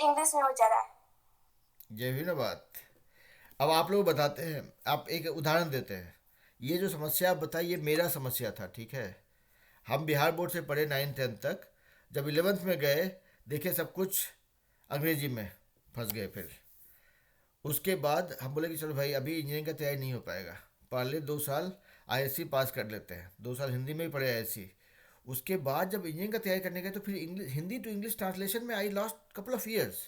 English में हो जा रहा है। ये हुई ना बात। अब आप लोग बताते हैं, आप एक उदाहरण देते हैं। ये जो समस्या आप बताइए, ये मेरा समस्या था, ठीक है। हम बिहार बोर्ड से पढ़े 9 10 तक। जब 11th में गए, देखे सब कुछ अंग्रेजी में, फंस गए फिर। उसके बाद हम बोले कि चलो भाई अभी इंजीनियरिंग का तैयारी नहीं हो पाएगा, पहले 2 साल आईएससी पास कर लेते हैं, 2 साल हिंदी में ही पढ़े आईएससी। उसके बाद जब इंजीनियरिंग का तैयारी करने गए तो फिर English, Hindi to English translation में I lost couple of years.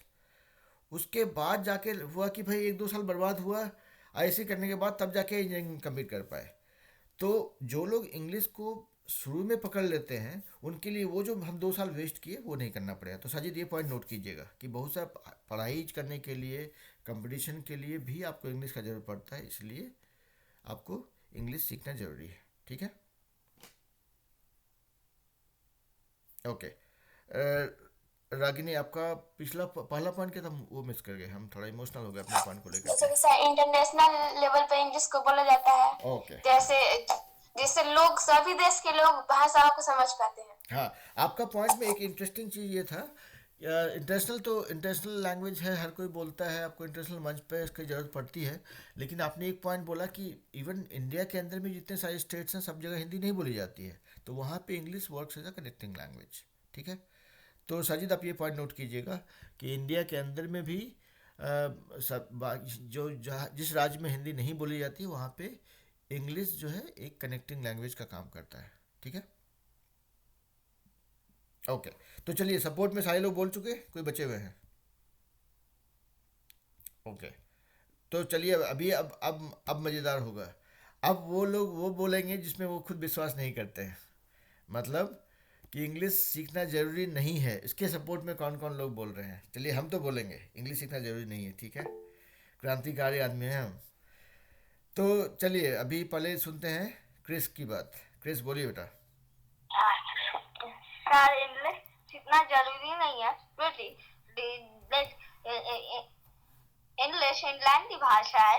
उसके बाद जाके हुआ कि भाई 1 2 साल बर्बाद हुआ आईएससी करने के बाद, तब जाके इंजीनियरिंग कंप्लीट कर पाए। तो जो लोग इंग्लिश को शुरू में पकड़ लेते हैं, उनके लिए वो जो हम 2 साल वेस्ट किए वो नहीं करना पड़ेगा। तो साजिद ये पॉइंट नोट कीजिएगा कि बहुत सारा पढ़ाई करने के लिए, कंपटीशन के लिए भी आपको इंग्लिश का ज़रूरत पड़ता है, इसलिए आपको इंग्लिश सीखना ज़रूरी है, ठीक है। ओके। रागिनी, आपका पिछला पहला पॉइंट क्या था, वो मिस कर गए, हम थोड़ा इमोशनल हो गए अपने पॉइंट को लेकर जैसे के। जैसे इंटरनेशनल लेवल पे इंग्लिश को बोला जाता है, ओके। जैसे जिससे लोग, सभी देश के लोग भाषाओं को समझ पाते हैं। हाँ, आपका पॉइंट में एक इंटरेस्टिंग चीज़ ये था, इंटरनेशनल तो इंटरनेशनल लैंग्वेज है, हर कोई बोलता है, आपको इंटरनेशनल मंच पे इसकी ज़रूरत पड़ती है। लेकिन आपने एक पॉइंट बोला कि इवन इंडिया के अंदर में जितने सारे स्टेट्स हैं, सब जगह हिंदी नहीं बोली जाती है। तो वहाँ पे English works as a connecting language, ठीक है। तो साजिद आप ये पॉइंट नोट कीजिएगा कि इंडिया के अंदर में भी जिस राज्य में हिंदी नहीं बोली जाती वहाँ पे इंग्लिश जो है एक कनेक्टिंग लैंग्वेज का काम करता है, ठीक है। ओके। तो चलिए, सपोर्ट में सारे लोग बोल चुके, कोई बचे हुए हैं? ओके। तो चलिए अभी अब मज़ेदार होगा। अब वो लोग वो बोलेंगे जिसमें वो खुद विश्वास नहीं करते हैं। मतलब कि इंग्लिश सीखना ज़रूरी नहीं है, इसके सपोर्ट में कौन कौन लोग बोल रहे हैं, चलिए हम तो बोलेंगे इंग्लिश सीखना ज़रूरी नहीं है, ठीक है। क्रांतिकारी आदमी हैं हम। तो चलिए अभी पहले सुनते हैं क्रिस की बात। क्रिस बोलिए बेटा। सर, इंग्लिश सीखना जरूरी नहीं है, बेटी। इंग्लिश इंग्लैंड की भाषा है,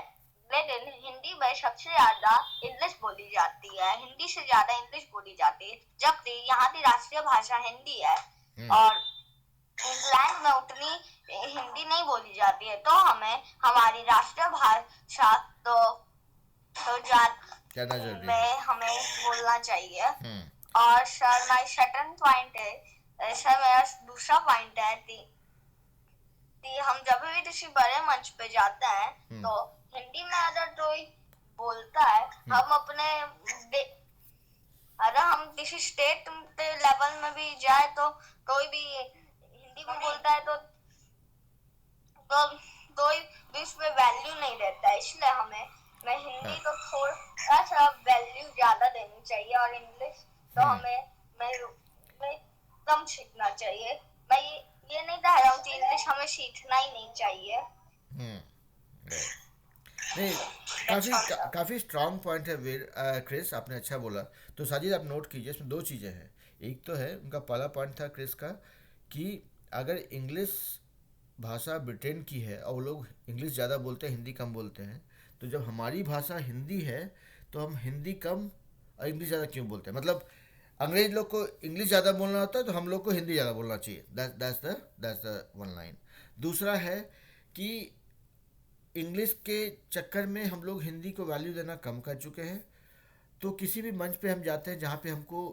लेकिन हिंदी में सबसे ज्यादा इंग्लिश बोली जाती है, हिंदी से ज्यादा इंग्लिश बोली जाती है, जबकि यहाँ की राष्ट्रीय भाषा हिंदी है। हम्म। और इंग्लैंड में उतनी हिंदी नहीं बोली जाती है, तो हमें हमारी राष्ट्रीय भाषा तो कहना जरूरी है। में हमें बोलना चाहिए। हम्म। और सर, माय सेकंड पॉइंट है, सर मेरा दूसरा पॉइंट है कि हम जब भी किसी बड़े मंच पे जाते हैं, हम्म। तो हिंदी में अगर कोई बोलता है, हम्म। हम अपने अगर हम किसी स्टेट लेवल में भी जाए, तो कोई भी हिंदी में बोलता है, तो कोई भी उसमें वैल्यू नहीं देता है। इसलिए हमें मैं हिंदी हाँ। को थोड़ा सा वैल्यू ज्यादा देनी चाहिए, और इंग्लिश तो हम्म। हमें मैं, मैं कम सीखना चाहिए। मैं ये नहीं कह रहा हूँ कि इंग्लिश हमें सीखना ही नहीं चाहिए। हम्म। राइट। नहीं, काफ़ी अच्छा सर। काफ़ी स्ट्रांग पॉइंट है वीर। क्रिस आपने अच्छा बोला। तो साजिद आप नोट कीजिए, इसमें दो चीज़ें हैं। एक तो है उनका पहला पॉइंट था क्रिस का कि अगर इंग्लिश भाषा ब्रिटेन की है और वो लोग इंग्लिश ज़्यादा बोलते हैं, हिंदी कम बोलते हैं, तो जब हमारी भाषा हिंदी है तो हम हिंदी कम और इंग्लिश ज़्यादा क्यों बोलते हैं? मतलब अंग्रेज लोग को इंग्लिश ज़्यादा बोलना होता है तो हम लोग को हिंदी ज़्यादा बोलना चाहिए। That's the one line. दूसरा है कि इंग्लिश के चक्कर में हम लोग हिंदी को वैल्यू देना कम कर चुके हैं। तो किसी भी मंच पे हम जाते हैं जहाँ पे हमको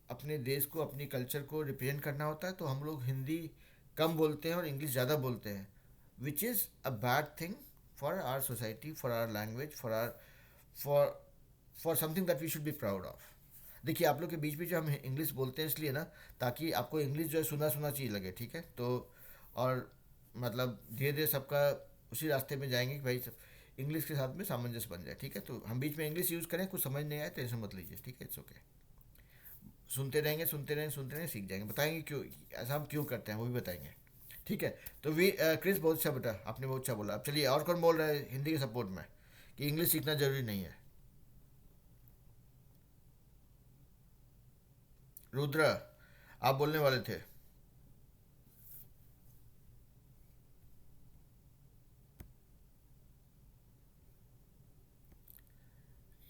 अपने देश को, अपनी कल्चर को रिप्रेजेंट करना होता है, तो हम लोग हिंदी कम बोलते हैं और इंग्लिश ज़्यादा बोलते हैं, which is a bad thing for our society, for our language, for for something that we should be proud of. देखिए आप लोग के बीच में जो हम इंग्लिश बोलते हैं इसलिए ना, ताकि आपको इंग्लिश जो है सुना सुना चीज़ लगे, ठीक है। तो और मतलब धीरे धीरे सबका उसी रास्ते में जाएंगे कि भाई सब इंग्लिश के साथ में सामंजस्य बन जाए, ठीक है। तो हम बीच में इंग्लिश यूज़ करें, कुछ समझ नहीं आए टेंशन मत लीजिए, ठीक है, इट्स ओके। सुनते रहेंगे सुनते रहेंगे सुनते रहेंगे, सीख जाएंगे, बताएंगे क्यों ऐसा हम क्यों करते हैं, वो भी बताएंगे, ठीक है। तो वी क्रिस बहुत अच्छा बेटा, आपने बहुत अच्छा बोला। अब चलिए और कौन बोल रहा है हिंदी के सपोर्ट में कि इंग्लिश सीखना ज़रूरी नहीं है? रुद्रा, आप बोलने वाले थे।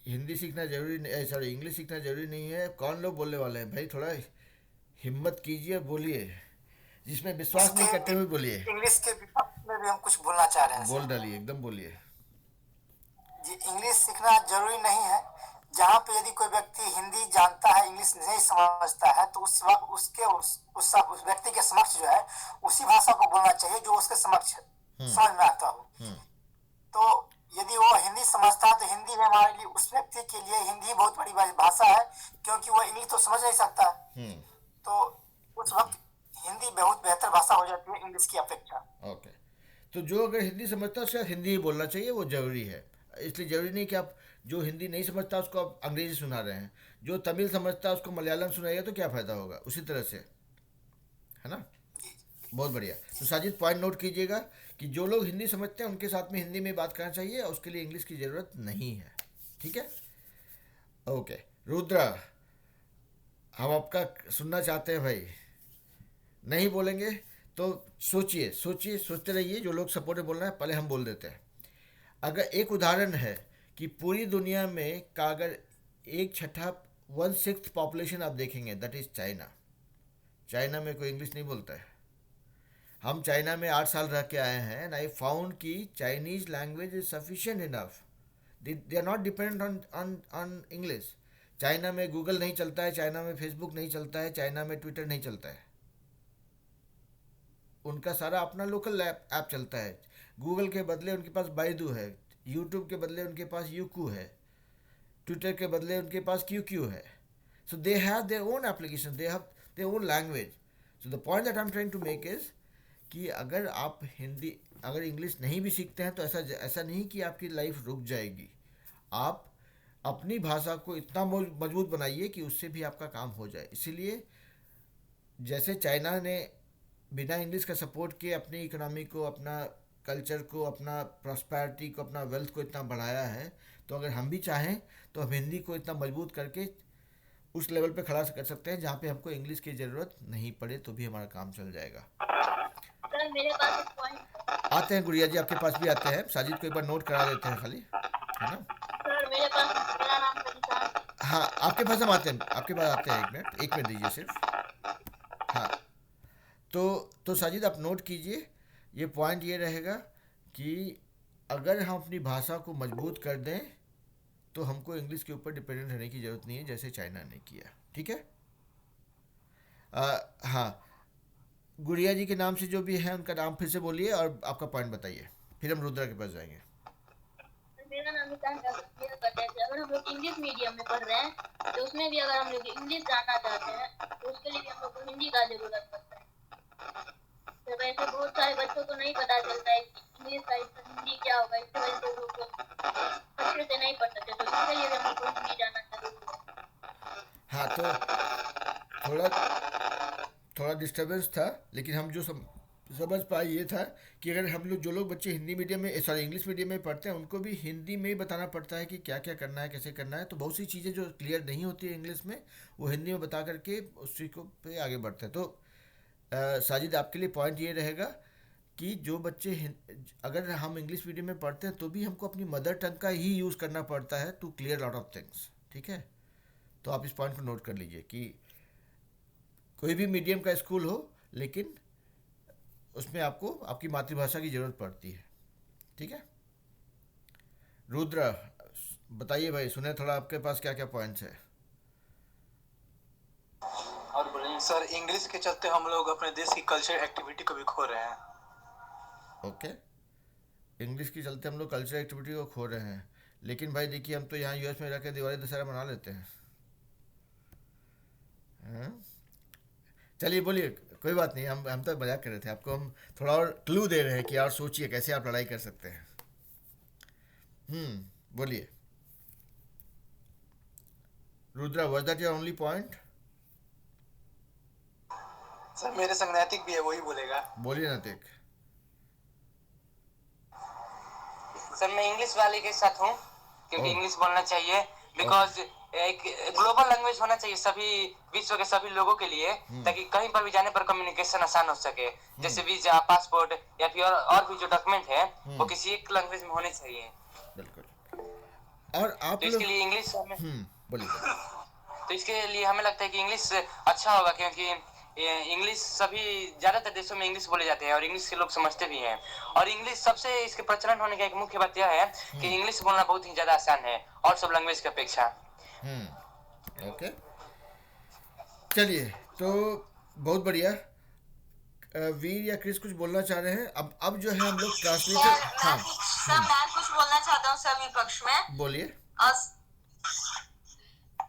हिंदी सीखना जरूरी नहीं, सॉरी इंग्लिश सीखना जरूरी नहीं है, कौन लोग बोलने वाले हैं भाई? थोड़ा हिम्मत कीजिए, बोलिए। जिसमें विश्वास नहीं इसके करते हुए बोलिए। इंग्लिश के विपक्ष में भी हम कुछ बोलना चाह रहे हैं बोल सर। डालिए, एकदम बोलिए। जी, इंग्लिश सीखना जरूरी नहीं है। जहाँ पे यदि कोई व्यक्ति हिंदी जानता है, इंग्लिश नहीं समझता है, तो उस वक्त उसके उस व्यक्ति के समक्ष जो है उसी भाषा को बोलना चाहिए जो उसके समक्ष हम्म। समझ में आता हो। हम्म। तो यदि वो हिंदी समझता है तो हिंदी में हमारे लिए, उस व्यक्ति के लिए हिंदी बहुत बड़ी भाषा है, क्योंकि वो इंग्लिश तो समझ नहीं सकता। हम्म। तो उस वक्त हिंदी बहुत बेहतर भाषा हो जाती है इंग्लिश की अपेक्षा। ओके। तो जो अगर हिंदी समझता है उसके साथ हिंदी ही बोलना चाहिए, वो ज़रूरी है। इसलिए ज़रूरी नहीं कि आप जो हिंदी नहीं समझता उसको आप अंग्रेज़ी सुना रहे हैं। जो तमिल समझता है उसको मलयालम सुनाइए तो क्या फ़ायदा होगा, उसी तरह से, है ना। बहुत बढ़िया। तो साजिद पॉइंट नोट कीजिएगा कि जो लोग हिंदी समझते हैं उनके साथ में हिंदी में बात करना चाहिए, और उसके लिए इंग्लिश की ज़रूरत नहीं है। ठीक है। ओके। रुद्रा, हम आपका सुनना चाहते हैं भाई। नहीं बोलेंगे तो सोचिए, सोचिए, सोचते रहिए। जो लोग सपोर्ट में बोल रहे हैं पहले हम बोल देते हैं। अगर एक उदाहरण है कि पूरी दुनिया में का अगर एक छठा 1/6 पॉपुलेशन आप देखेंगे, दैट इज़ चाइना। चाइना में कोई इंग्लिश नहीं बोलता है। हम चाइना में 8 साल रह के आए हैं, एंड आई फाउंड कि Chinese language is sufficient enough. They are not dependent on on English. China में गूगल नहीं चलता है, चाइना में फेसबुक नहीं चलता है, चाइना में ट्विटर नहीं चलता है। उनका सारा अपना लोकल ऐप चलता है। गूगल के बदले उनके पास बाइडू है, यूट्यूब के बदले उनके पास यूकू है, ट्विटर के बदले उनके पास क्यू है। So they have their own application, they have their own language. So the point that I am trying to make is कि अगर आप हिंदी, अगर इंग्लिश नहीं भी सीखते हैं तो ऐसा ऐसा नहीं कि आपकी लाइफ रुक जाएगी। आप अपनी भाषा को इतना मजबूत बनाइए कि उससे भी आपका काम हो जाए। इसीलिए जैसे चाइना ने बिना इंग्लिश का सपोर्ट किए अपनी इकोनॉमी को, अपना कल्चर को, अपना प्रॉस्पेरिटी को, अपना वेल्थ को इतना बढ़ाया है, तो अगर हम भी चाहें तो हम हिंदी को इतना मजबूत करके उस लेवल पे खड़ा कर सकते हैं जहाँ पे हमको इंग्लिश की ज़रूरत नहीं पड़े, तो भी हमारा काम चल जाएगा। सर मेरे पास एक पॉइंट। आते हैं गुड़िया जी, आपके पास भी आते हैं। साजिद को एक बार नोट करा देते हैं खाली, है ना। सर मेरे पास, मेरा नाम कविता। हाँ, आपके पास हम आते हैं, आपके पास आते हैं। एक मिनट दीजिए सिर्फ। हाँ, तो साजिद आप नोट कीजिए, ये पॉइंट ये रहेगा कि अगर हम अपनी भाषा को मजबूत कर दें तो हमको इंग्लिश के ऊपर डिपेंडेंट रहने की ज़रूरत नहीं है, जैसे चाइना ने किया। ठीक है। हाँ, गुड़िया जी के नाम से जो भी है उनका नाम फिर से बोलिए और आपका पॉइंट बताइए, फिर हम रुद्रा के पास जाएंगे। मेरा नाम निशान क्लियर कर देते हैं। अगर हम लोग इंग्लिश मीडियम में पढ़ रहे हैं तो उसमें भी अगर हम लोग इंग्लिश जानना चाहते हैं तो उसके लिए भी हम लोग को हिंदी का जरूरत पड़ता है। तो वैसे बहुत सारे बच्चों को नहीं पता चलता है कि इंग्लिश का हिंदी क्या होगा, इसकी वजह से वो लोग अच्छे से नहीं पढ़ सकते। तो इसके लिए भी हम लोग को हिंदी जानना जरूरी है। हाँ, तो थोड़ा थोड़ा डिस्टर्बेंस था, लेकिन हम जो समझ पाए ये था कि अगर हम लोग, जो लोग बच्चे हिंदी मीडियम में, सॉरी इंग्लिश मीडियम में पढ़ते हैं, उनको भी हिंदी में ही बताना पड़ता है कि क्या क्या करना है, कैसे करना है। तो बहुत सी चीज़ें जो क्लियर नहीं होती है इंग्लिश में, वो हिंदी में बता करके उसी को पे आगे बढ़ते हैं। तो साजिद आपके लिए पॉइंट ये रहेगा कि जो बच्चे अगर हम इंग्लिश मीडियम में पढ़ते हैं तो भी हमको अपनी मदर टंग का ही यूज़ करना पड़ता है to clear lot of things. ठीक है। तो आप इस पॉइंट को नोट कर लीजिए कि कोई भी मीडियम का स्कूल हो, लेकिन उसमें आपको आपकी मातृभाषा की ज़रूरत पड़ती है। ठीक है। रुद्र, बताइए भाई, सुने थोड़ा आपके पास क्या क्या पॉइंट्स है। और बोलिए सर, इंग्लिश के चलते हम लोग अपने देश की कल्चर एक्टिविटी को भी खो रहे हैं। ओके। इंग्लिश के चलते हम लोग कल्चर एक्टिविटी को खो रहे हैं, लेकिन भाई देखिए, हम तो यहाँ यूएस में रह के दिवाली दशहरा मना लेते हैं। हाँ? चलिए बोलिए, कोई बात नहीं, हम तो मजाक कर रहे थे। आपको हम थोड़ा और क्लू दे रहे हैं कि यार सोचिए कैसे आप लड़ाई कर सकते हैं। बोलिए Rudra, was that your only point? Sir मेरे संग नैतिक भी है, वही बोलेगा। बोलिए नैतिक। सर मैं इंग्लिश वाले के साथ हूँ, क्योंकि ओह। इंग्लिश बोलना चाहिए, बिकॉज एक ग्लोबल लैंग्वेज होना चाहिए सभी विश्व के सभी लोगों के लिए, ताकि कहीं पर भी जाने पर कम्युनिकेशन आसान हो सके। जैसे वीजा, पासपोर्ट या फिर और भी जो डॉक्यूमेंट है वो किसी एक लैंग्वेज में होने चाहिए। बिल्कुल। और आप तो लोग इसके लिए इंग्लिश हमें बोलिए। तो इसके लिए हमें लगता है कि इंग्लिश अच्छा होगा, क्योंकि इंग्लिश सभी ज्यादातर देशों में इंग्लिश बोले जाते हैं और इंग्लिश के लोग समझते भी हैं। और इंग्लिश सबसे इसके प्रचलन होने का एक मुख्य बात यह है कि इंग्लिश बोलना बहुत ही ज्यादा आसान है और सब लैंग्वेज की अपेक्षा। ओके, चलिए, तो बहुत बढ़िया। वीर या क्रिस कुछ बोलना चाह रहे हैं? अब जो है हम लोग ट्रांसलेटर। हाँ, मैं कुछ बोलना चाहता हूँ सर विपक्ष में। बोलिए।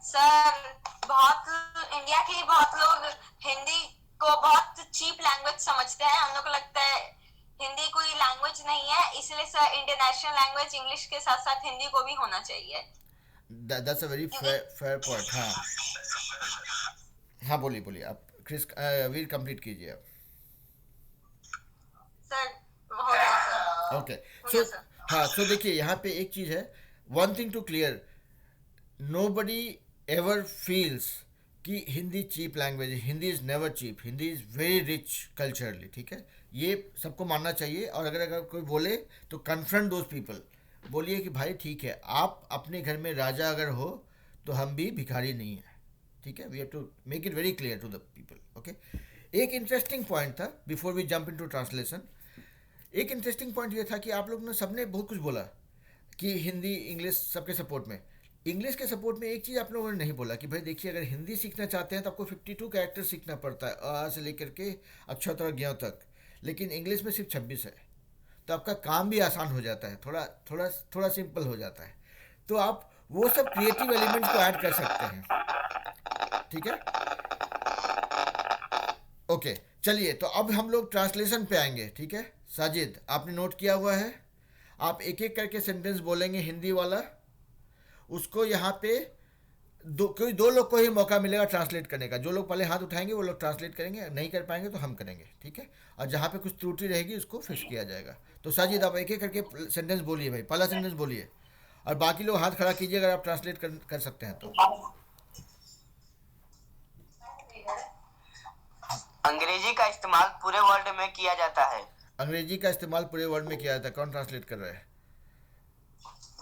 सर इंडिया के बहुत लोग हिंदी को बहुत चीप लैंग्वेज समझते हैं। हम लोग को लगता है हिंदी कोई लैंग्वेज नहीं है, इसलिए सर इंटरनेशनल लैंग्वेज इंग्लिश के साथ साथ हिंदी को भी होना चाहिए। That's a very fair point. हाँ हाँ, बोलिए बोलिए आप क्रिस। वीर कंप्लीट कीजिए आप। सर हो गया सर। ओके, सो हाँ, सो देखिए यहाँ पे एक चीज़ है, one thing to clear, nobody ever feels कि हिंदी चीप लैंग्वेज है। Hindi is never cheap, Hindi is very rich culturally, ठीक है, ये सबको मानना चाहिए। और अगर कोई बोले तो कन्फ्रंट दोज पीपल, बोलिए कि भाई ठीक है, आप अपने घर में राजा अगर हो तो हम भी भिखारी नहीं हैं, ठीक है। We have to make it very clear to the people. Okay, एक इंटरेस्टिंग पॉइंट था before we jump into translation. एक इंटरेस्टिंग पॉइंट ये था कि आप लोग ने सबने बहुत कुछ बोला कि हिंदी इंग्लिश सबके सपोर्ट में। इंग्लिश के सपोर्ट में एक चीज़ आप लोगों ने नहीं बोला कि भाई देखिए, अगर हिंदी सीखना चाहते हैं तो आपको 52 कैरेक्टर सीखना पड़ता है, अ से लेकर के अक्षर और ज्ञ तक, लेकिन इंग्लिश में सिर्फ 26 है। तो आपका काम भी आसान हो जाता है, थोड़ा थोड़ा थोड़ा सिंपल हो जाता है। तो आप वो सब क्रिएटिव एलिमेंट्स को ऐड कर सकते हैं, ठीक है। ओके, चलिए, तो अब हम लोग ट्रांसलेशन पे आएंगे, ठीक है। साजिद, आपने नोट किया हुआ है, आप एक एक करके सेंटेंस बोलेंगे हिंदी वाला, उसको यहाँ पे कोई दो लोग को ही मौका मिलेगा ट्रांसलेट करने का। जो लोग पहले हाथ उठाएंगे वो लोग ट्रांसलेट करेंगे, नहीं कर पाएंगे तो हम करेंगे, ठीक है। और जहाँ पे कुछ त्रुटि रहेगी उसको फिक्स किया जाएगा। तो साजिद, आप एक एक करके सेंटेंस बोलिए भाई, पहला सेंटेंस बोलिए, और बाकी लोग हाथ खड़ा कीजिए अगर आप ट्रांसलेट कर सकते हैं तो। अंग्रेजी का इस्तेमाल पूरे वर्ल्ड में किया जाता है। अंग्रेजी का इस्तेमाल पूरे वर्ल्ड में किया जाता है। कौन ट्रांसलेट कर रहा है?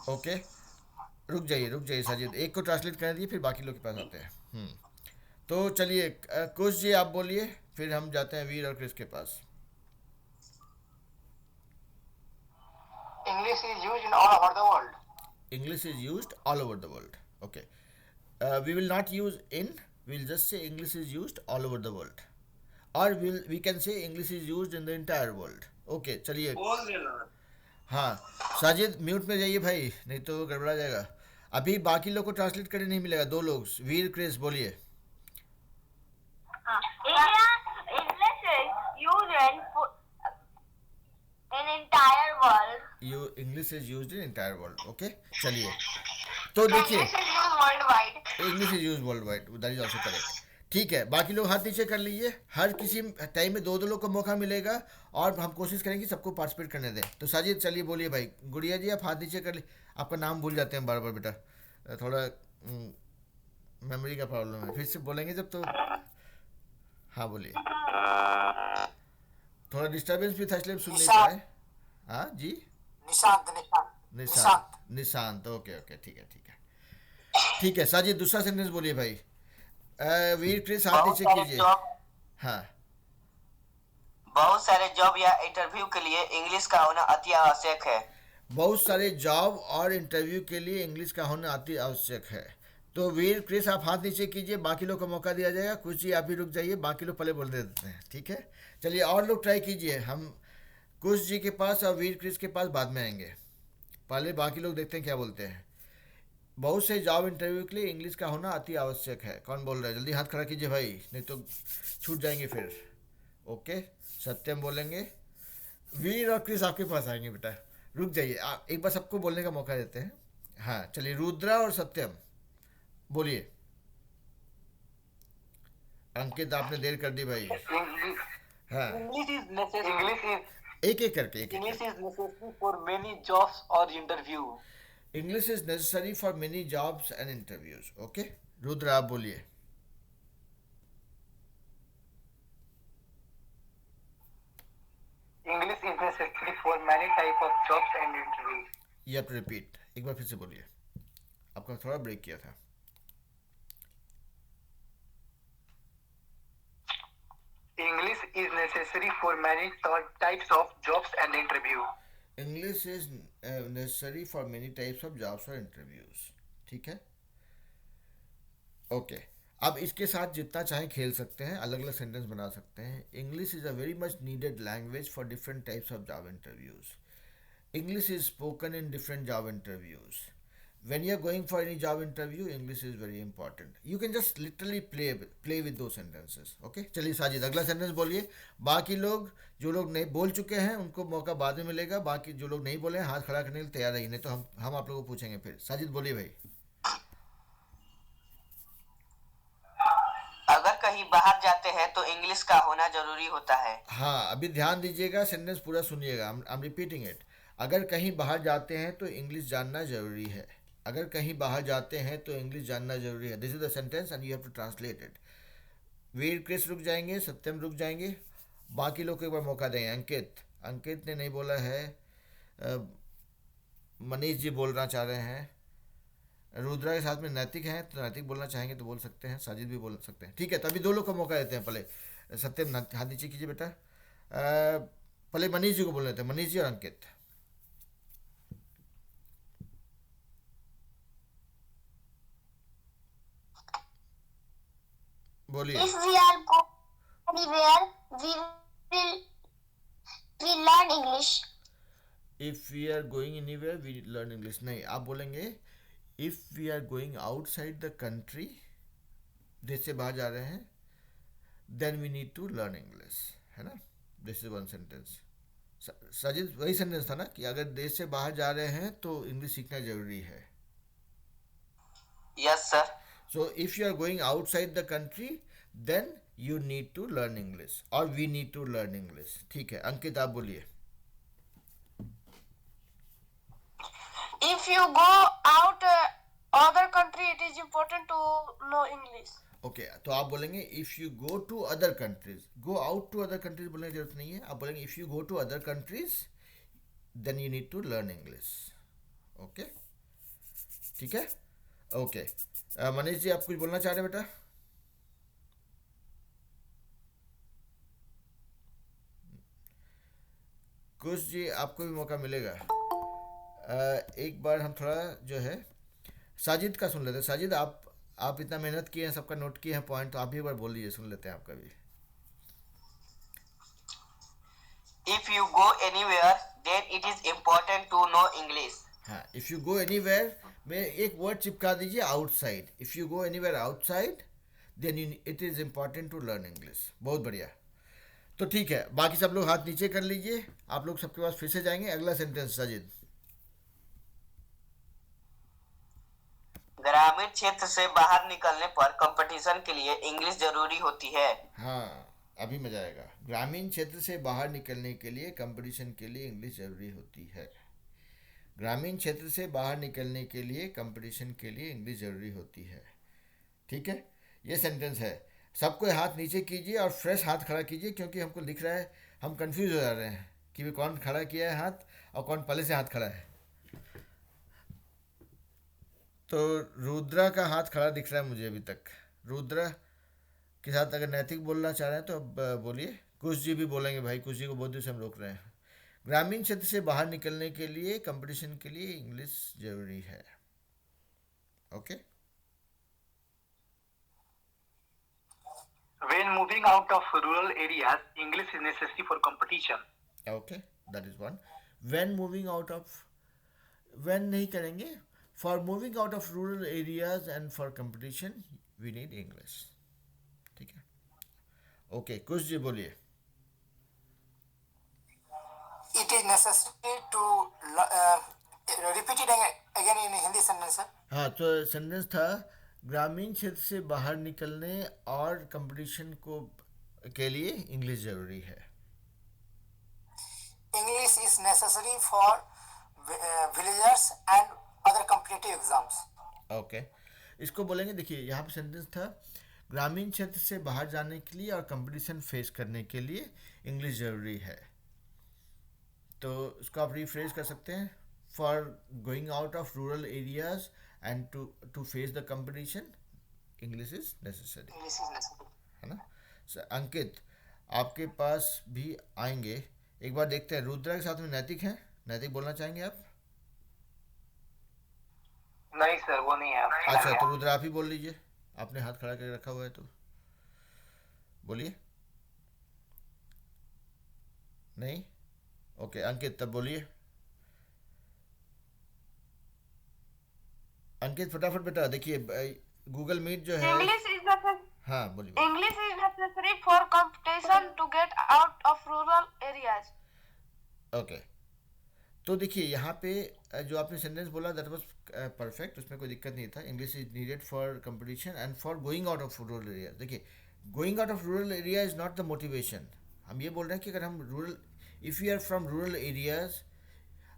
ओके, रुक जाइए साजिद, एक को ट्रांसलेट कर दिए, फिर बाकी लोग के पास आते हैं। तो चलिए, कुछ जी आप बोलिए, फिर हम जाते हैं वीर और क्रिस के पास। English is used in all over the world. English is used all over the world. Okay. We will not use in, we'll just say English is used all over the world. Or we can say English is used in the entire world. Okay, चलिए। हाँ, Sajid mute में जाइए भाई, नहीं तो गड़बड़ा जाएगा। अभी बाकी लोग को ट्रांसलेट करने नहीं मिलेगा, दो लोग, वीर क्रिस बोलिए। English is used in entire world. English is used in entire world. Okay, चलिए, तो देखिए, English is used worldwide. English is use world wide, that is also correct, ठीक है। बाकी लोग हाथ नीचे कर लीजिए, हर किसी टाइम में दो दो लोग को मौका मिलेगा, और हम कोशिश करेंगे सबको पार्टिसिपेट करने दें। तो साजिद चलिए बोलिए भाई। गुड़िया जी, आप हाथ नीचे कर ली, आपका नाम भूल जाते हैं बार बार बेटा, थोड़ा मेमोरी का प्रॉब्लम है, फिर से बोलेंगे जब तो। हाँ बोलिए, थोड़ा डिस्टर्बेंस भी था इसलिए सुन नहीं पाए। हाँ जी, निशांत। ओके ओके, ठीक है साजिद, दूसरा सेंटेंस बोलिए भाई। वीर क्रिस हाथ नीचे कीजिए। हाँ, बहुत सारे जॉब या इंटरव्यू के लिए इंग्लिश का होना अति आवश्यक है। बहुत सारे जॉब और इंटरव्यू के लिए इंग्लिश का होना अति आवश्यक है। तो वीर क्रिस आप हाथ नीचे कीजिए, बाकी लोग को मौका दिया जाएगा। कुछ जी आप भी रुक जाइए, बाकी लोग पहले बोल देते हैं, ठीक है। चलिए, और लोग ट्राई कीजिए, हम कुछ जी के पास और वीर क्रिस के पास बाद में आएंगे, पहले बाकी लोग देखते हैं क्या बोलते हैं। बहुत से जॉब इंटरव्यू के लिए इंग्लिश का होना अति आवश्यक है। कौन बोल रहा है? जल्दी हाथ खड़ा कीजिए भाई, नहीं तो छूट जाएंगे फिर। ओके, सत्यम बोलेंगे, वीर और क्रिस आपके पास आएंगे बेटा, रुक जाइए, एक बार सबको बोलने का मौका देते हैं। हाँ चलिए, रुद्रा और सत्यम बोलिए। अंकित, आपने देर कर दी भाई। हाँ, एक एक करके English is necessary for many jobs or interview. English is necessary for many jobs and interviews. Okay, Rudra आप बोलिए। English is necessary for many type of jobs and interviews. ये आप रिपीट एक बार फिर से बोलिए, आपका थोड़ा ब्रेक किया था। necessary for many types of jobs and interview. English is necessary for many types of jobs और इंटरव्यूज. ठीक है. ओके. अब इसके साथ जितना चाहे खेल सकते हैं, अलग अलग सेंटेंस बना सकते हैं. English is a very much needed language for different types of job interviews. English is spoken in different job interviews. When you are going for any job interview, English is very important. You can just literally play with those sentences. Okay? चलिए साजिद अगला sentence बोलिए. बाकी लोग जो लोग नहीं बोल चुके हैं उनको मौका बाद में मिलेगा. बाकी जो लोग नहीं बोले हैं हाथ खड़ा करने के लिए तैयार रहिए, नहीं तो हम आप लोगों को पूछेंगे फिर. साजिद बोलिए भाई. अगर कहीं बाहर जाते हैं तो इंग्लिश का होना जरूरी होता है. हाँ, अभी ध्यान दीजिएगा, सेंटेंस पूरा सुनिएगा. I am repeating it. अगर कहीं बाहर जाते हैं तो इंग्लिश जानना जरूरी है. अगर कहीं बाहर जाते हैं तो इंग्लिश जानना जरूरी है. This is the sentence and you have to translate it. Veer Chris रुक जाएंगे, सत्यम रुक जाएंगे. बाकी लोग को एक बार मौका दें. अंकित ने नहीं बोला है. मनीष जी बोलना चाह रहे हैं. रुद्रा के साथ में नैतिक हैं तो नैतिक बोलना चाहेंगे तो बोल सकते हैं. साजिद भी बोल सकते हैं. ठीक है, तो अभी दो लोग को मौका देते हैं. पहले सत्यम हाथ नीचे कीजिए बेटा. पहले मनीष जी को बोल रहे थे. मनीष जी और अंकित बोलिए. If we are going anywhere, we learn English. If we are going anywhere we learn English. नहीं, आप बोलेंगे if we are going outside the country, देश से बाहर जा रहे हैं, then we need to learn English. है ना. This is one sentence. Sajid वही सेंटेंस था ना कि अगर देश से बाहर जा रहे हैं तो इंग्लिश सीखना जरूरी है. Yes sir. So if you are going outside the country, then you need to learn English or we need to learn English. ठीक है. अंकित आप बोलिए. If you go out other country, it is important to know English. Okay, तो आप बोलेंगे if you go to other countries. Go out to other countries बोलने की जरूरत नहीं है. आप बोलेंगे if you go to other countries, then you need to learn English. Okay? ठीक है. ओके. मनीष जी आप कुछ बोलना चाह रहे हैं बेटा? कुछ जी आपको भी मौका मिलेगा. एक बार हम थोड़ा जो है साजिद का सुन लेते हैं. साजिद आप इतना मेहनत किए हैं, सबका नोट किए हैं पॉइंट, तो आप भी एक बार बोल लीजिए, सुन लेते हैं आपका भी. If you go anywhere, then it is important to know English. हाँ, इफ़ यू गो एनीवेयर में एक वर्ड चिपका दीजिए, outside. If you go anywhere outside then it is important to learn English. बहुत बढ़िया. तो ठीक है, बाकी सब लोग हाथ नीचे कर लीजिए. आप लोग सबके पास फिर से जाएंगे. अगला सेंटेंस साजिद. ग्रामीण क्षेत्र से बाहर निकलने पर कंपटीशन के लिए इंग्लिश जरूरी होती है. हाँ, अभी मजा आएगा. ग्रामीण क्षेत्र से बाहर निकलने के लिए कंपटीशन के लिए इंग्लिश ज़रूरी होती है. ग्रामीण क्षेत्र से बाहर निकलने के लिए कंपटीशन के लिए इंग्लिश ज़रूरी होती है. ठीक है, ये सेंटेंस है. सबको हाथ नीचे कीजिए और फ्रेश हाथ खड़ा कीजिए, क्योंकि हमको लिख रहा है, हम कंफ्यूज हो जा रहे हैं कि वे कौन खड़ा किया है हाथ और कौन पहले से हाथ खड़ा है. तो रुद्रा का हाथ खड़ा दिख रहा है मुझे अभी तक. रुद्रा के साथ अगर नैतिक बोलना चाह रहे हैं तो अब बोलिए. कुछ जी भी बोलेंगे भाई, कुछ जी को बहुत देर से हम रोक रहे हैं. ग्रामीण क्षेत्र से बाहर निकलने के लिए कंपटीशन के लिए इंग्लिश जरूरी है. Okay. When moving out of rural areas, English is necessary for competition. Okay, that is one. When moving out of, when नहीं करेंगे. For moving out of rural areas and for competition we need English. ठीक है. Okay, कुछ जी बोलिए. It is necessary to repeat it again in Hindi sentence, sir. हाँ, तो sentence था ग्रामीण क्षेत्र से बाहर निकलने और कंपटीशन को के लिए इंग्लिश ज़रूरी है. English is necessary for villagers and other competitive exams. Okay. इसको बोलेंगे. देखिए यहाँ पे सेंटेंस था ग्रामीण क्षेत्र से बाहर जाने के लिए और कंपटीशन फेस करने के लिए इंग्लिश ज़रूरी है. तो इसको आप रिफ्रेश कर सकते हैं. For going out of rural areas and to face the competition English is necessary. English is necessary. है ना. अंकित आपके पास भी आएंगे। एक बार देखते हैं, रुद्रा के साथ में नैतिक हैं। नैतिक बोलना चाहेंगे आप? नहीं सर, वो नहीं है। अच्छा, तो रुद्रा आप ही बोल लीजिए, आपने हाथ खड़ा करके रखा हुआ है तो बोलिए। नहीं? ओके, अंकित तब बोलिए। अंकित फटाफट बेटा, देखिए गूगल मीट जो है। English is necessary. हाँ बोलिए बोलिए। English is necessary for competition to get out of rural areas. Okay, तो देखिए यहाँ पे जो आपने सेंटेंस बोला दैट वाज परफेक्ट, उसमें कोई दिक्कत नहीं था। English is needed for competition and for going out of rural area. देखिए, going out of rural area is not the motivation. हम ये बोल रहे हैं कि अगर हम rural, if you are from rural areas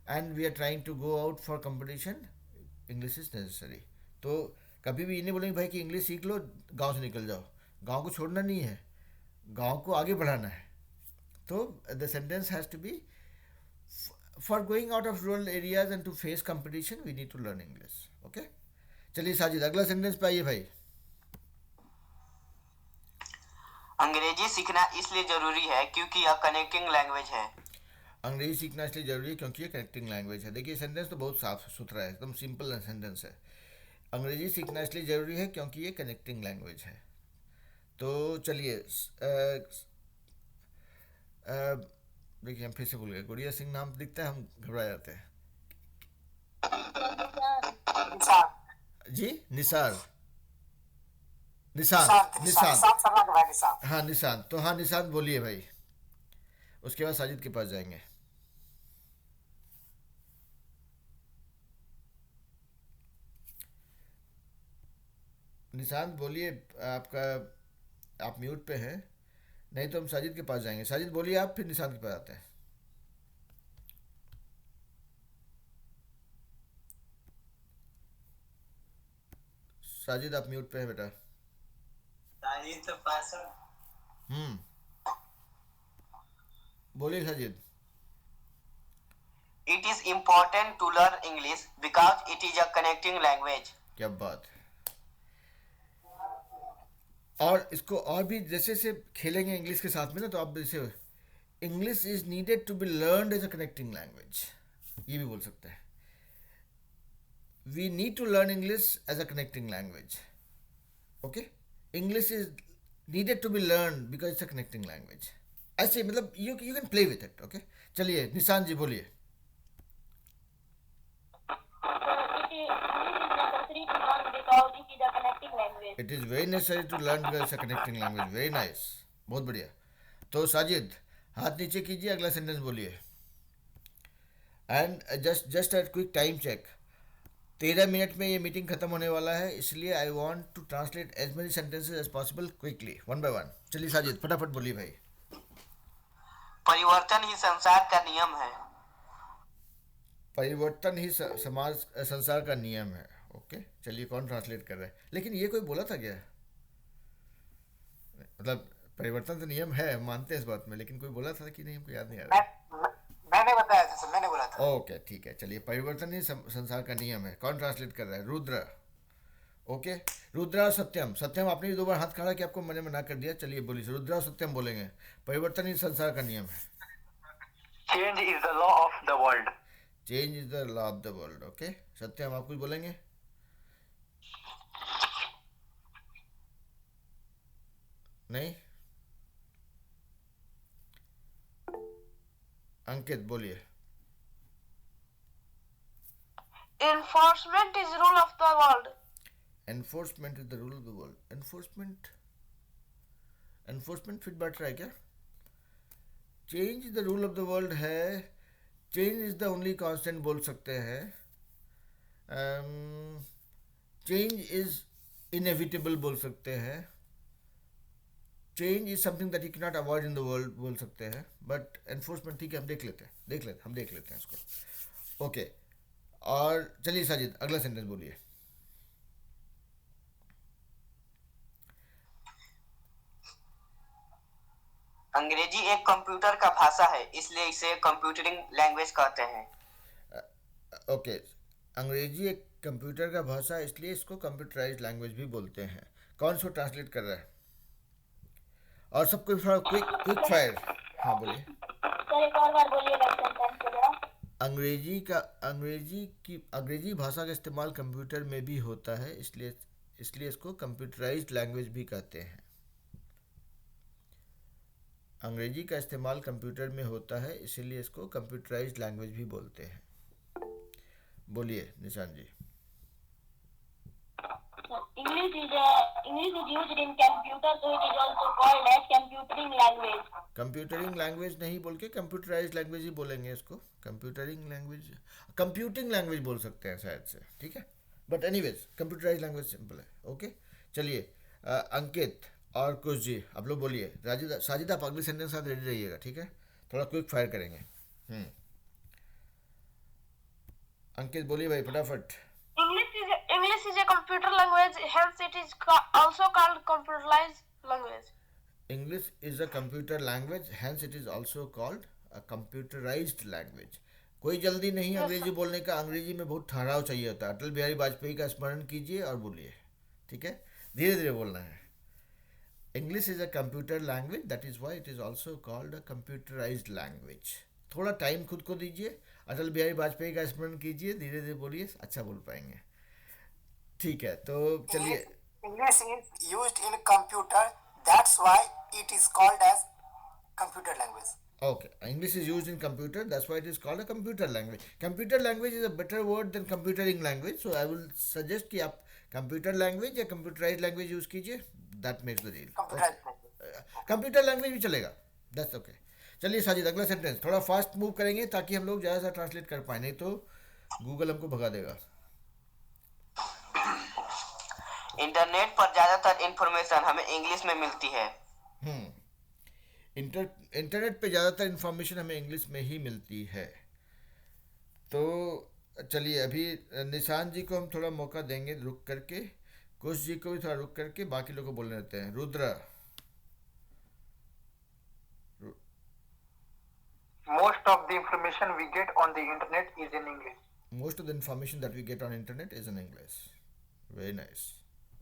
and we are trying to go out for competition, English is necessary. तो कभी भी ये नहीं बोलेंगे भाई कि इंग्लिश सीख लो, गांव से निकल जाओ। गांव को छोड़ना नहीं है, गांव को आगे बढ़ाना है। तो the sentence has to be for going out of rural areas and to face competition we need to learn English. Okay, चलिए साजिद अगला सेंटेंस पे आइए भाई। अंग्रेजी सीखना इसलिए जरूरी है क्योंकि यह कनेक्टिंग लैंग्वेज है। अंग्रेजी सीखना इसलिए जरूरी है क्योंकि ये कनेक्टिंग लैंग्वेज है। देखिए सेंटेंस तो बहुत साफ सुथरा है, एकदम सिंपल सेंटेंस है। अंग्रेजी सीखना इसलिए ज़रूरी है क्योंकि ये कनेक्टिंग लैंग्वेज है। तो चलिए देखिए हम फिर से भूल गए, गुड़िया सिंह नाम दिखता है, हम घबरा जाते हैं। निशांत। जी निसार, निशांत निशांत, निशांत निशांत। निशांत शर्मा का भाई निशांत। हाँ निशांत, तो हाँ निशांत बोलिए भाई, उसके बाद साजिद के पास जाएंगे। निशांत बोलिए, आपका आप म्यूट पे हैं, नहीं तो हम साजिद के पास जाएंगे। साजिद बोलिए आप, फिर निशांत के पास आते हैं। साजिद आप म्यूट पे हैं बेटा। हम्म, बोलिए Sajid. It is important to learn English because it is a connecting language. क्या बात है। और इसको और भी जैसे से खेलेंगे इंग्लिश के साथ में ना, तो आप जैसे English is needed to be learned as a connecting language, ये भी बोल सकते हैं। We need to learn English as a connecting language. Okay, English is needed to be learn because it's a connecting language. ऐसे मतलब you can play with it. Okay, चलिए निशांत जी बोलिए। It is very necessary to learn because it's a connecting language. Very nice, बहुत बढ़िया। तो साजिद हाथ नीचे कीजिए, अगला सेंटेंस बोलिए। And just a quick time check, 13 minute में ये मीटिंग खत्म होने वाला है, इसलिए I want to translate as many sentences as possible quickly, one by one. चलिए साजिद फटाफट बोलिए भाई। परिवर्तन ही संसार का नियम है। परिवर्तन ही समाज संसार का नियम है। ओके, चलिए कौन ट्रांसलेट कर रहा है? लेकिन ये कोई बोला था क्या? मतलब परिवर्तन तो नियम है, हम मानते हैं इस बात में, लेकिन कोई बोला था कि नहीं, हमको याद नहीं आ रहा। मैंने बताया था सर, मैंने बोला था। ओके ठीक है, चलिए परिवर्तन ही संसार का नियम है। कौन ट्रांसलेट कर रहा है? रुद्र। ओके, रुद्रा और सत्यम। सत्यम आपने भी 2 बार हाथ खड़ा कि आपको मैंने मना कर दिया। चलिए बोलिए, रुद्रा और सत्यम बोलेंगे। परिवर्तन ही संसार का नियम है। Change is the law of the world. Change is the law of the world. Okay, Satyam आप कुछ बोलेंगे? नहीं? अंकित बोलिए। Enforcement is rule of the world. Enforcement is the rule of the world. Enforcement, enforcement fit बैठ रहा है क्या? Change is the rule of the world है, change is the only constant बोल सकते हैं। चेंज इज इनएविटेबल बोल सकते हैं। Change is something that you can not avoid in the world बोल सकते हैं। बट एनफोर्समेंट ठीक है, हम देख लेते हैं, हम देख लेते हैं इसको। ओके, और चलिए साजिद अगला सेंटेंस बोलिए। अंग्रेजी एक कंप्यूटर का भाषा है, इसलिए इसे कंप्यूटरिंग लैंग्वेज कहते हैं। ओके, अंग्रेजी एक कंप्यूटर का भाषा है, इसलिए इसको कंप्यूटराइज्ड लैंग्वेज भी बोलते हैं। कौन इसको ट्रांसलेट कर रहा है? और सबको थोड़ा क्विक फायर। हाँ बोलिए। सर एक और बार बोलिएगा सेंटेंस को जरा। अंग्रेजी भाषा का इस्तेमाल कंप्यूटर में भी होता है, इसलिए इसको कंप्यूटराइज्ड लैंग्वेज भी कहते हैं। अंग्रेजी का इस्तेमाल कंप्यूटर में होता है, इसीलिए इसको कंप्यूटराइज्ड लैंग्वेज भी बोलते हैं। बोलिए निशान जी। English is used in computer, so it is also called as computing language. कंप्यूटरिंग language नहीं बोल के कंप्यूटराइज्ड लैंग्वेज ही बोलेंगे इसको। कंप्यूटिंग लैंग्वेज बोल सकते हैं शायद से, ठीक है, but anyways computerised language simple है। ओके चलिए, अंकित और कुछ जी आप लोग बोलिए। साजिद आप अगले सेंटेंस के साथ रेडी रहिएगा, ठीक है, थोड़ा क्विक फायर करेंगे। अंकित बोलिए भाई फटाफट। English is a computer language, hence it is also called computerized language. English is a computer language, hence it is also called a computerized language. कोई जल्दी नहीं अंग्रेजी बोलने का, अंग्रेजी में बहुत ठहराव चाहिए होता है। अटल बिहारी वाजपेयी का स्मरण कीजिए और बोलिए, ठीक है, धीरे धीरे बोलना है। English is a computer language, that is why it is also called a computerized language. थोड़ा टाइम खुद को दीजिए, अटल बिहारी वाजपेयी का स्मरण कीजिए, धीरे धीरे बोलिए, अच्छा बोल पाएंगे। ठीक है, तो चलिए। English is used in computer, that's why it is called as computer language. Okay, English is used in computer, that's why it is called a computer language. Computer language is a better word than computering language, so I will suggest कि आप computer language या computerized language use कीजिए, that makes the deal. Computerized language. Computer language भी चलेगा, that's okay. चलिए साजिद अगला sentence थोड़ा fast move करेंगे ताकि हम लोग ज़्यादा सा ट्रांसलेट कर पाए, नहीं तो गूगल हमको भगा देगा। इंटरनेट पर ज्यादातर इंफॉर्मेशन हमें इंग्लिश में मिलती है। इंटरनेट पे ज़्यादातर इंफॉर्मेशन हमें इंग्लिश में ही मिलती है। तो चलिए अभी निशान जी को हम थोड़ा मौका देंगे रुक करके, कुश जी को भी थोड़ा रुक करके, बाकी लोग को बोलने देते हैं। Rudra. Most of the information we get on the internet is in English. Most of the information that we get on internet is in English. Very nice.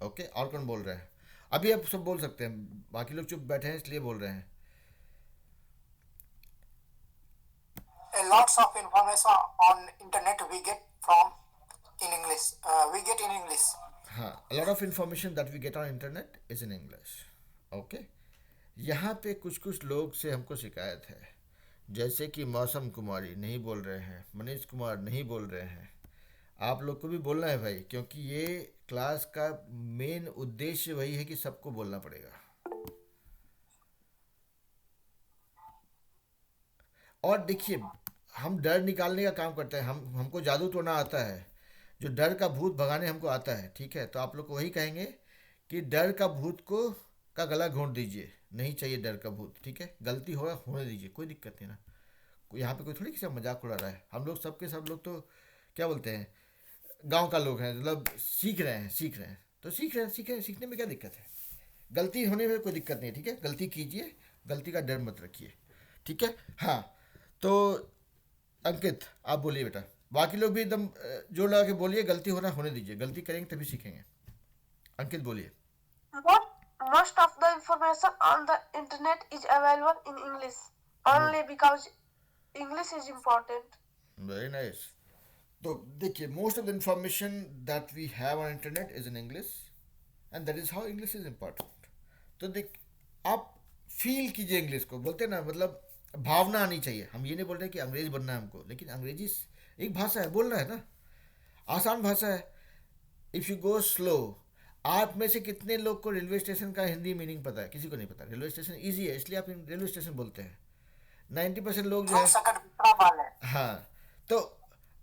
Okay, और कौन बोल रहे हैं? अभी आप सब बोल सकते हैं, बाकी लोग चुप बैठे हैं इसलिए बोल रहे हैं। A lots of information on internet we get from in English. We get in English. हाँ, a lot of information that we get on internet is in English. Okay, यहाँ पे कुछ कुछ लोग से हमको शिकायत है, जैसे कि मौसम कुमारी नहीं बोल रहे हैं, मनीष कुमार नहीं बोल रहे हैं। आप लोग को भी बोलना है भाई, क्योंकि ये क्लास का मेन उद्देश्य वही है कि सबको बोलना पड़ेगा। और देखिए, हम डर निकालने का काम करते हैं, हमको जादू टोना आता है, जो डर का भूत भगाने हमको आता है, ठीक है। तो आप लोग को वही कहेंगे कि डर का भूत को का गला घोंट दीजिए, नहीं चाहिए डर का भूत, ठीक है। गलती हो होने दीजिए, कोई दिक्कत नहीं ना। यहाँ पे कोई थोड़ी किसी का मजाक उड़ा रहा है। हम लोग सब लोग तो क्या बोलते हैं, गांव का लोग हैं, मतलब सीख रहे हैं तो सीख रहे हैं, सीखने में क्या दिक्कत है? गलती होने में कोई दिक्कत नहीं है, ठीक है। गलती कीजिए, गलती का डर मत रखिए, ठीक है। हाँ, तो अंकित आप बोलिए बेटा, बाकी लोग भी एकदम जोर लगा के बोलिए, गलती होने दीजिए, गलती करेंगे तभी सीखेंगे। अंकित बोलिए। Most of the information on the internet is available in English only because English is important. Very nice. तो देखिए, most of the information that we have on internet is in English and that is how English is important. तो देख, आप feel कीजिए English को, बोलते ना, मतलब भावना आनी चाहिए। हम ये नहीं बोल रहे कि अंग्रेज बनना है हमको, लेकिन अंग्रेजी एक भाषा है, बोलना है ना, आसान भाषा है। इफ़ यू गो स्लो, आप में से कितने लोग को रेलवे स्टेशन का हिंदी मीनिंग पता है? किसी को नहीं पता। रेलवे स्टेशन इजी है, इसलिए आप रेलवे स्टेशन बोलते हैं। 90% लोग जो है, हाँ, तो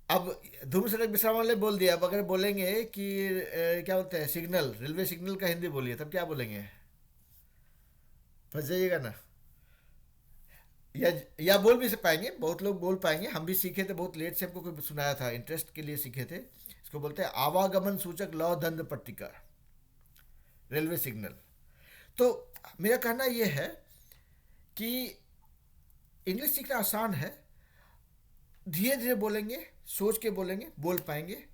अब धूम सड़क विश्राम वाले बोल दिया। अब अगर बोलेंगे कि क्या बोलते हैं, सिग्नल, रेलवे सिग्नल का हिंदी बोलिए, तब क्या बोलेंगे? फंस जाइएगा ना। या बोल भी पाएंगे, बहुत लोग बोल पाएंगे। हम भी सीखे थे बहुत लेट से, हमको कोई सुनाया था, इंटरेस्ट के लिए सीखे थे। इसको बोलते हैं आवागमन सूचक लौह दंड पट्टिका, रेलवे सिग्नल। तो मेरा कहना यह है कि इंग्लिश सीखना आसान है, धीरे धीरे बोलेंगे, सोच के बोलेंगे, बोल पाएंगे।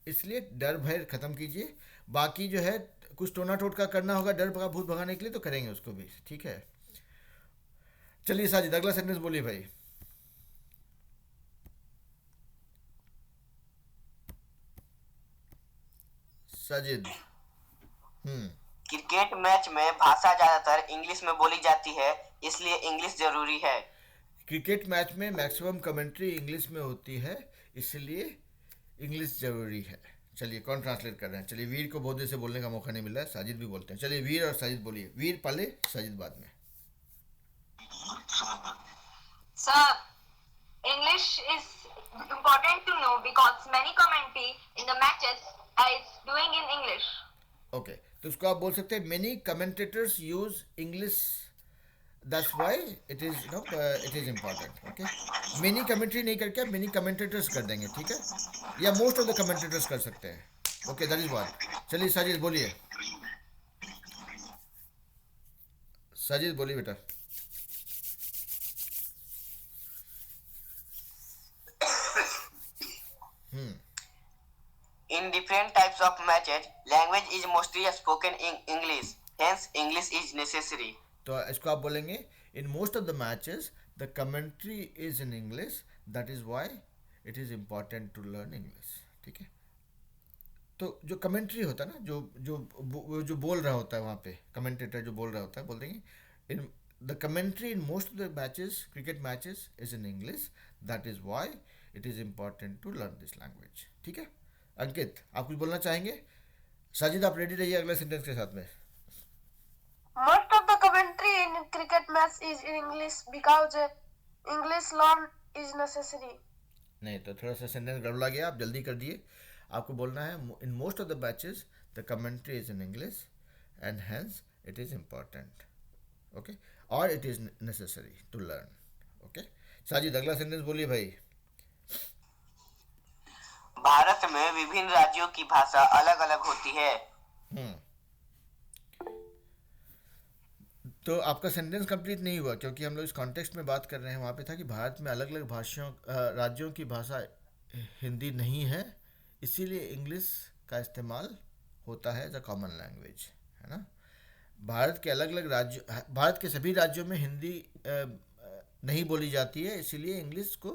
इसलिए डर भय ख़त्म कीजिए। बाकी जो है कुछ टोना टोटका करना होगा डर का भूत भगाने के लिए, तो करेंगे उसको भी, ठीक है। चलिए साजिद अगला सेंटेंस बोलिए भाई। साजिद। क्रिकेट मैच में भाषा ज्यादातर इंग्लिश में बोली जाती है, इसलिए इंग्लिश जरूरी है। क्रिकेट मैच में मैक्सिमम कमेंट्री इंग्लिश में होती है, इसलिए इंग्लिश जरूरी है। चलिए कौन ट्रांसलेट कर रहे हैं? चलिए वीर को बहुत देर से बोलने का मौका नहीं मिला है, साजिद भी बोलते हैं। चलिए वीर और साजिद बोलिए, वीर पहले साजिद बाद में। Sir, English is important to know because many commentary in the matches is doing in English. Okay तो उसको आप बोल सकते हैं many commentators use English, that's why it is it is important. Okay many commentary नहीं करके many commentators कर देंगे, ठीक है, या मोस्ट ऑफ द कमेंटेटर्स कर सकते हैं। Okay that is what. चलिए साजिद बोलिए, साजिद बोलिए बेटा। In different types of matches, language is mostly spoken in English. Hence, English is necessary. तो इसको आप बोलेंगे in most of the matches the commentary is in English, that is why it is important to learn English. ठीक है, तो जो commentary होता है ना, जो बोल रहा होता है वहाँ पे, कमेंटेटर जो बोल रहा होता है, बोल देंगे in the commentary in most of the matches, cricket matches is in English, that is why it is important to learn this language. ठीक है अंकित, आप कुछ बोलना चाहेंगे? साजिद आप रेडी रहिए अगले सेंटेंस के साथ में। Most of the commentary in cricket match is in English because English learn is necessary. नहीं तो थोड़ा सा सेंटेंस गड़बड़ा गया, आप जल्दी कर दिए। आपको बोलना है in most of the batches the commentary is in English and hence it is important, okay, और it is necessary to learn. Okay Sajid अगला सेंटेंस बोलिए भाई। भारत में विभिन्न राज्यों की भाषा अलग अलग होती है। तो आपका सेंटेंस कंप्लीट नहीं हुआ, क्योंकि हम लोग इस कॉन्टेक्स्ट में बात कर रहे हैं। वहाँ पे था कि भारत में अलग अलग राज्यों की भाषा हिंदी नहीं है, इसीलिए इंग्लिश का इस्तेमाल होता है एज अ कॉमन लैंग्वेज, है ना। भारत के अलग अलग राज्यों, भारत के सभी राज्यों में हिंदी नहीं बोली जाती है, इसीलिए इंग्लिश को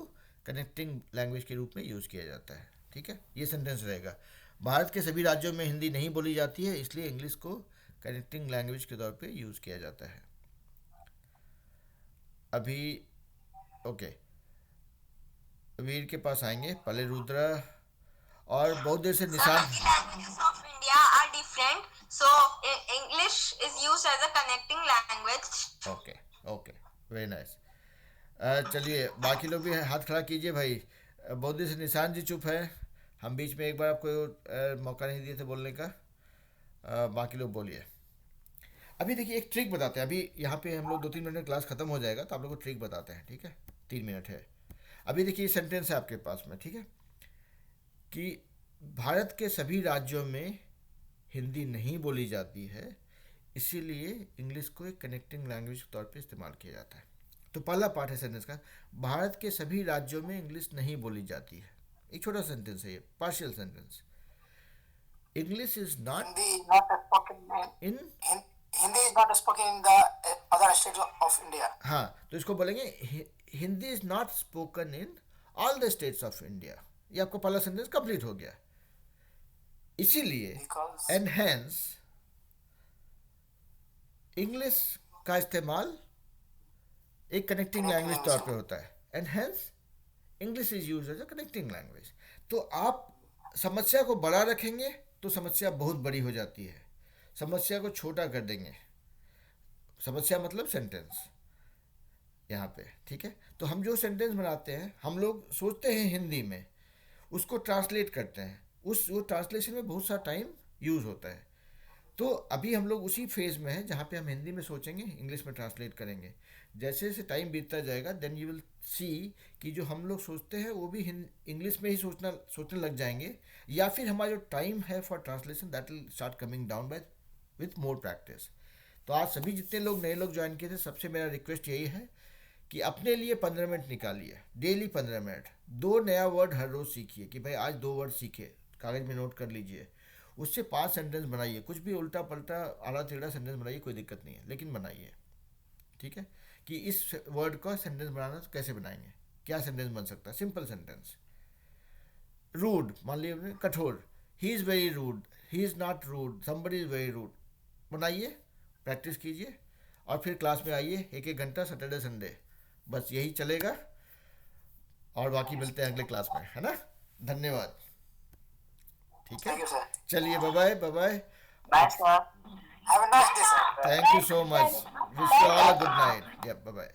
कनेक्टिंग लैंग्वेज के रूप में यूज़ किया जाता है। ठीक है, ये सेंटेंस रहेगा। भारत के सभी राज्यों में हिंदी नहीं बोली जाती है, इसलिए इंग्लिश को कनेक्टिंग लैंग्वेज के तौर पे यूज़ किया जाता है। अभी ओके वीर के पास आएंगे, पहले रुद्रा और बहुत देर से निशान। Languages of India are different, so English is used as a connecting language. Okay okay very nice. चलिए बाकी लोग भी हाथ खड़ा कीजिए भाई। बहुत देर से निशान जी चुप है, हम बीच में एक बार आपको मौका नहीं दिए थे बोलने का। बाकी लोग बोलिए। अभी देखिए एक ट्रिक बताते हैं, अभी यहाँ पे हम लोग 2-3 मिनट में क्लास ख़त्म हो जाएगा, तो आप लोग को ट्रिक बताते हैं। ठीक है 3 मिनट है। अभी देखिए सेंटेंस है आपके पास में, ठीक है, कि भारत के सभी राज्यों में हिंदी नहीं बोली जाती है, इसीलिए इंग्लिश को एक कनेक्टिंग लैंग्वेज के तौर पे इस्तेमाल किया जाता है। तो पहला पार्ट है सेंटेंस का, भारत के सभी राज्यों में इंग्लिश नहीं बोली जाती है। एक छोटा सेंटेंस है ये, partial sentence. English is not in Hindi is not spoken in the other states of India. हाँ, तो इसको बोलेंगे Hindi is not spoken in all the states of India. ये आपको पहला सेंटेंस कंप्लीट हो गया। इसीलिए Because एंड हेंस इंग्लिश का इस्तेमाल एक कनेक्टिंग लैंग्वेज तौर पे होता है, and hence English is use as a connecting language. तो आप समस्या को बड़ा रखेंगे तो समस्या बहुत बड़ी हो जाती है, समस्या को छोटा कर देंगे, समस्या मतलब सेंटेंस यहाँ पे। ठीक है, तो हम जो सेंटेंस बनाते हैं, हम लोग सोचते हैं हिंदी में, उसको ट्रांसलेट करते हैं, वो ट्रांसलेशन में बहुत सा टाइम यूज़ होता है। तो अभी हम लोग उसी फेज़ में हैं जहाँ पे हम हिंदी में सोचेंगे, इंग्लिश में ट्रांसलेट करेंगे। जैसे जैसे टाइम बीतता जाएगा, देन यू विल सी कि जो हम लोग सोचते हैं वो भी इंग्लिश में ही सोचने लग जाएंगे, या फिर हमारा जो टाइम है for translation that will start coming down by with more practice. तो आज सभी जितने लोग नए लोग ज्वाइन किए थे, सबसे मेरा रिक्वेस्ट यही है कि अपने लिए 15 मिनट निकालिए, डेली 15 मिनट, 2 नया वर्ड हर रोज़ सीखिए। कि भाई आज 2 वर्ड सीखे, कागज़ में नोट कर लीजिए, उससे 5 सेंटेंस बनाइए। कुछ भी उल्टा पल्टा आड़ा टेढ़ा सेंटेंस बनाइए, कोई दिक्कत नहीं है, लेकिन बनाइए। ठीक है, कि इस वर्ड का सेंटेंस बनाना तो कैसे बनाएंगे, क्या सेंटेंस बन सकता है, सिंपल सेंटेंस। रूड, मान लीजिए कठोर, he is very rude, he is not rude, somebody is very rude, बनाइए, प्रैक्टिस कीजिए और फिर क्लास में आइए 1-1 घंटा सैटरडे संडे, बस यही चलेगा। और बाकी मिलते हैं अगले क्लास में, है ना। धन्यवाद। ठीक है, थैंक यू सर। चलिए bye bye, bye bye, Bye, sir. Have a nice day sir. Thank you so much, wish you all a good night, या बाय बाय।